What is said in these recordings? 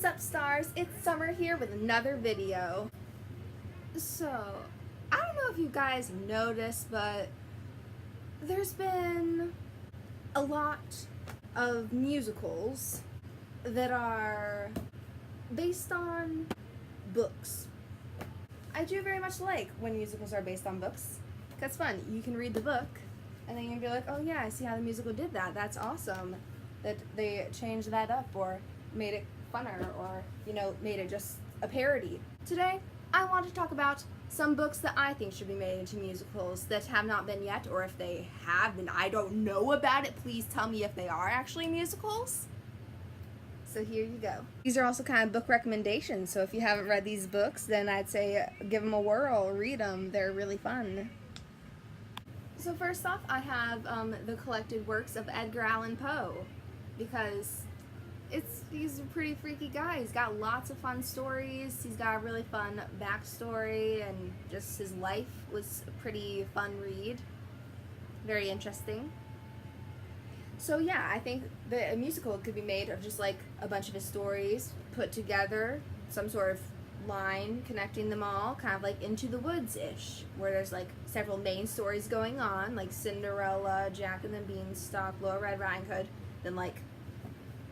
What's up, stars? It's Summer here with another video. So, I don't know if you guys noticed, but there's been a lot of musicals that are based on books. I do very much like when musicals are based on books. That's fun. You can read the book and then you can be like, oh yeah, I see how the musical did that. That's awesome that they changed that up or made it funner or, made it just a parody. Today, I want to talk about some books that I think should be made into musicals that have not been yet, or if they have, then I don't know about it. Please tell me if they are actually musicals. So here you go. These are also kind of book recommendations, so if you haven't read these books, then I'd say give them a whirl, read them. They're really fun. So first off, I have the collected works of Edgar Allan Poe, because he's a pretty freaky guy. He's got lots of fun stories. He's got a really fun backstory, and just his life was a pretty fun read. Very interesting. So yeah, I think that a musical could be made of just like a bunch of his stories put together, some sort of line connecting them all, kind of like Into the Woods-ish, where there's like several main stories going on, like Cinderella, Jack and the Beanstalk, Little Red Riding Hood, then like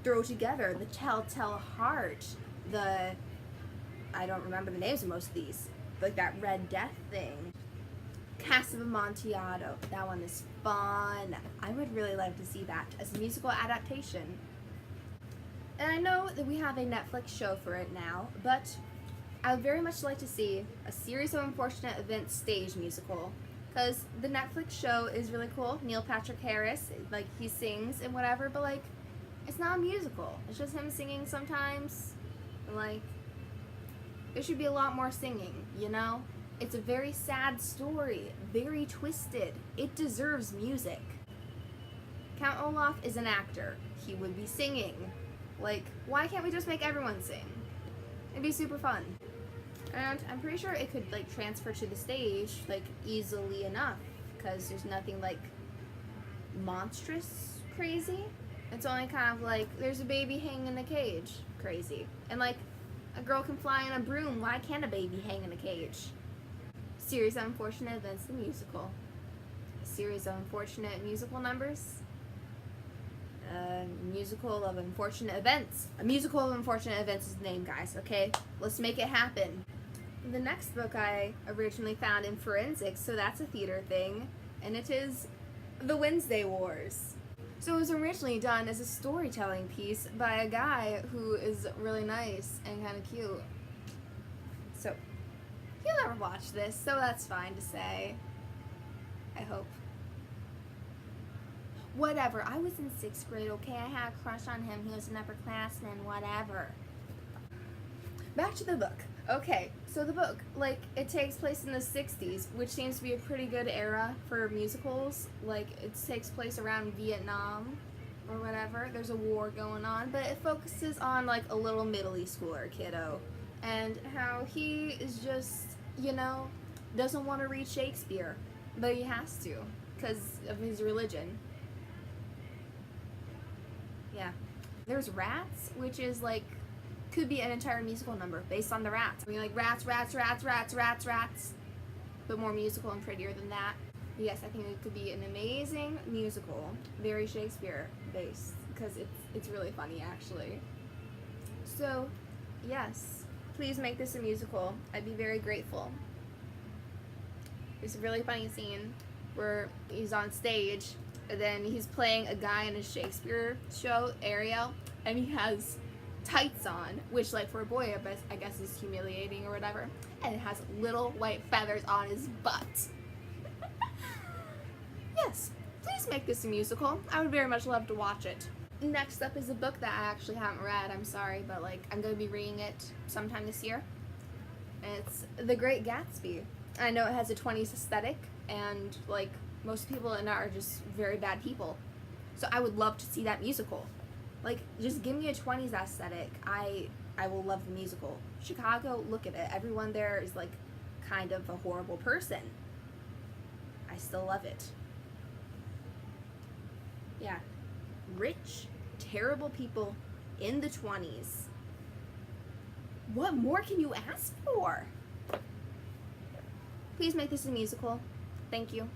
throw together the Telltale Heart, I don't remember the names of most of these, like that Red Death thing, Casa of Amontillado. That one is fun. I would really like to see that as a musical adaptation. And I know that we have a Netflix show for it now, but I would very much like to see a Series of Unfortunate Events stage musical, because the Netflix show is really cool. Neil Patrick Harris, like, he sings and whatever, but like, it's not a musical. It's just him singing sometimes. Like, there should be a lot more singing, you know? It's a very sad story, very twisted. It deserves music. Count Olaf is an actor. He would be singing. Like, why can't we just make everyone sing? It'd be super fun. And I'm pretty sure it could, like, transfer to the stage, like, easily enough, because there's nothing, like, monstrous crazy. It's only kind of like, there's a baby hanging in a cage, crazy. And like, a girl can fly in a broom, why can't a baby hang in a cage? Series of Unfortunate Events, the musical. A series of unfortunate musical numbers. Musical of Unfortunate Events. A musical of Unfortunate Events is the name, guys, okay? Let's make it happen. The next book I originally found in forensics, so that's a theater thing, and it is The Wednesday Wars. So it was originally done as a storytelling piece by a guy who is really nice and kind of cute. So, he'll never watch this, so that's fine to say. I hope. Whatever, I was in 6th grade, okay? I had a crush on him. He was an upperclassman, whatever. Back to the book. Okay, so the book, like, it takes place in the 60s, which seems to be a pretty good era for musicals. Like, it takes place around Vietnam or whatever. There's a war going on, but it focuses on, like, a little middle schooler kiddo and how he is just, doesn't want to read Shakespeare, but he has to because of his religion. Yeah. There's Rats, which is, like, could be an entire musical number based on the rats. I mean, like, rats, rats, rats, rats, rats, rats, but more musical and prettier than that. But yes, I think it could be an amazing musical, very Shakespeare based, because it's really funny, actually. So, yes, please make this a musical. I'd be very grateful. There's a really funny scene where he's on stage, and then he's playing a guy in a Shakespeare show, Ariel, and he has tights on, which, like, for a boy I guess is humiliating or whatever, and it has little white feathers on his butt. Yes, please make this a musical. I would very much love to watch it. Next up is a book that I actually haven't read, I'm sorry, but like, I'm going to be reading it sometime this year. It's The Great Gatsby. I know it has a 20s aesthetic, and like, most people in it are just very bad people, so I would love to see that musical. Like, just give me a 20s aesthetic. I will love the musical. Chicago, look at it. Everyone there is, like, kind of a horrible person. I still love it. Yeah. Rich, terrible people in the 20s. What more can you ask for? Please make this a musical. Thank you.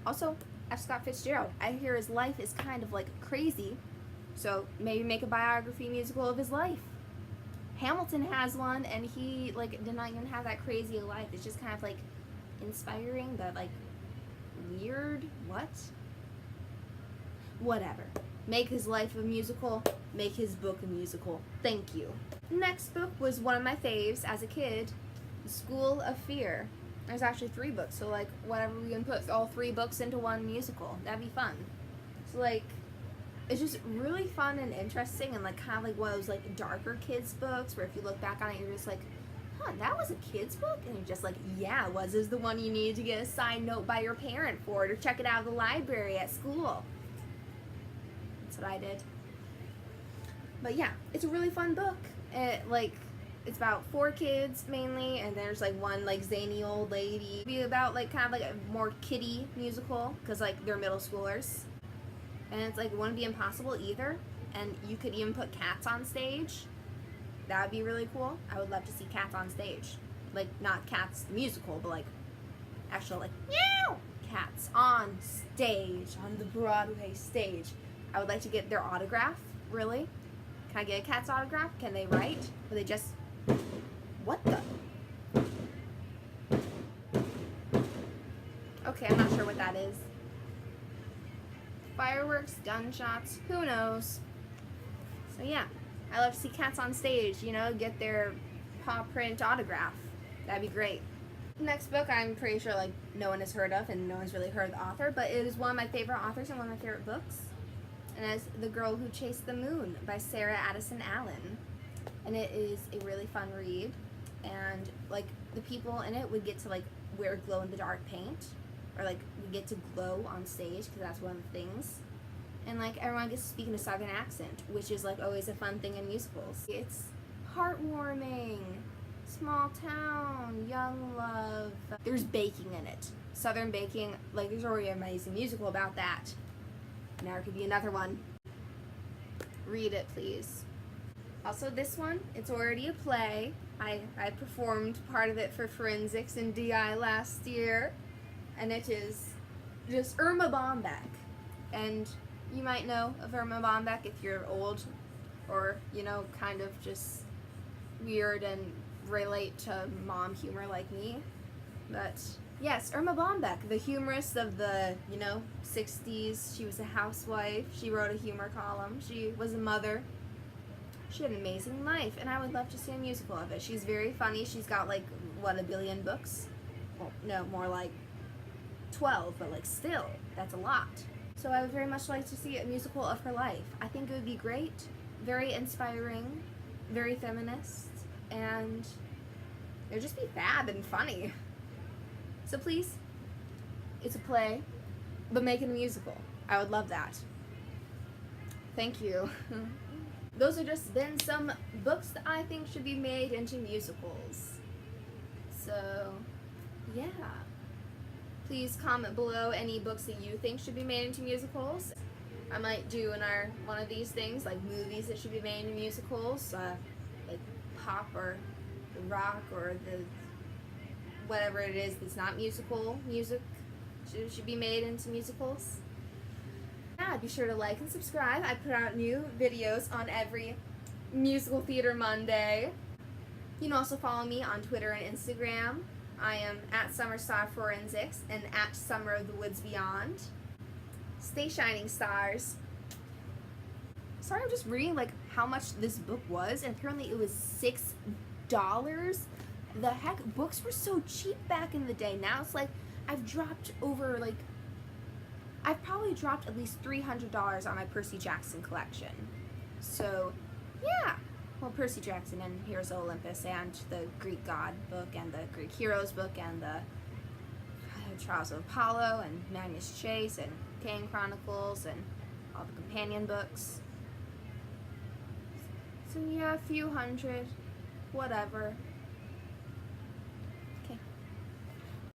Also, F. Scott Fitzgerald. I hear his life is kind of like crazy, so maybe make a biography musical of his life. Hamilton has one, and he like did not even have that crazy a life. It's just kind of like inspiring, but like weird. What? Whatever. Make his life a musical. Make his book a musical. Thank you. Next book was one of my faves as a kid, The School of Fear. There's actually 3 books, so like whatever, we can put all 3 books into one musical. That'd be fun. So like, it's just really fun and interesting, and like kind of like one of those like darker kids books where if you look back on it, you're just like, huh, that was a kid's book? And you're just like, yeah, it was. Is the one you needed to get a signed note by your parent for it, or check it out of the library at school. That's what I did. But yeah, it's a really fun book. It's about 4 kids mainly, and there's like one like zany old lady. It'd be about like kind of like a more kiddie musical, because like they're middle schoolers. And it's like, it wouldn't be impossible either. And you could even put cats on stage. That would be really cool. I would love to see cats on stage. Like, not Cats the musical, but like actual like meow cats on stage, on the Broadway stage. I would like to get their autograph, really. Can I get a cat's autograph? Can they write? Or they just... What the? Okay, I'm not sure what that is. Fireworks, gunshots, who knows? So yeah, I love to see cats on stage, you know, get their paw print autograph. That'd be great. Next book I'm pretty sure like no one has heard of, and no one's really heard of the author, but it is one of my favorite authors and one of my favorite books. And it's The Girl Who Chased the Moon by Sarah Addison Allen. And it is a really fun read, and like the people in it would get to like wear glow in the dark paint, or like we get to glow on stage, because that's one of the things. And like everyone gets to speak in a southern accent, which is like always a fun thing in musicals. It's heartwarming, small town, young love. There's baking in it, southern baking. Like there's already an amazing musical about that. Now there could be another one. Read it, please. Also this one, it's already a play. I performed part of it for Forensics in DI last year. And it is just Irma Bombeck. And you might know of Irma Bombeck if you're old, or, you know, kind of just weird and relate to mom humor like me. But yes, Irma Bombeck, the humorist of the, you know, 60s. She was a housewife. She wrote a humor column. She was a mother. She had an amazing life, and I would love to see a musical of it. She's very funny. She's got like, what, 1 billion books? Well, no, more like 12, but like still, that's a lot. So I would very much like to see a musical of her life. I think it would be great, very inspiring, very feminist, and it would just be fab and funny. So please, it's a play, but make it a musical. I would love that. Thank you. Those have just been some books that I think should be made into musicals. So, yeah. Please comment below any books that you think should be made into musicals. I might do in one of these things, like movies that should be made into musicals, like pop or the rock or the whatever it is that's not musical music should be made into musicals. Yeah, be sure to like and subscribe. I put out new videos on every Musical Theater Monday. You can also follow me on Twitter and Instagram. I am at @SummerStarForensics and at summerofthewoodsbeyond. Stay shining, stars. Sorry, I'm just reading like how much this book was, and apparently it was $6. The heck, books were so cheap back in the day. Now it's like I've probably dropped at least $300 on my Percy Jackson collection. So, yeah. Well, Percy Jackson and Heroes of Olympus, and the Greek God book, and the Greek Heroes book, and the Trials of Apollo, and Magnus Chase, and Kane Chronicles, and all the companion books. So yeah, a few hundred, whatever.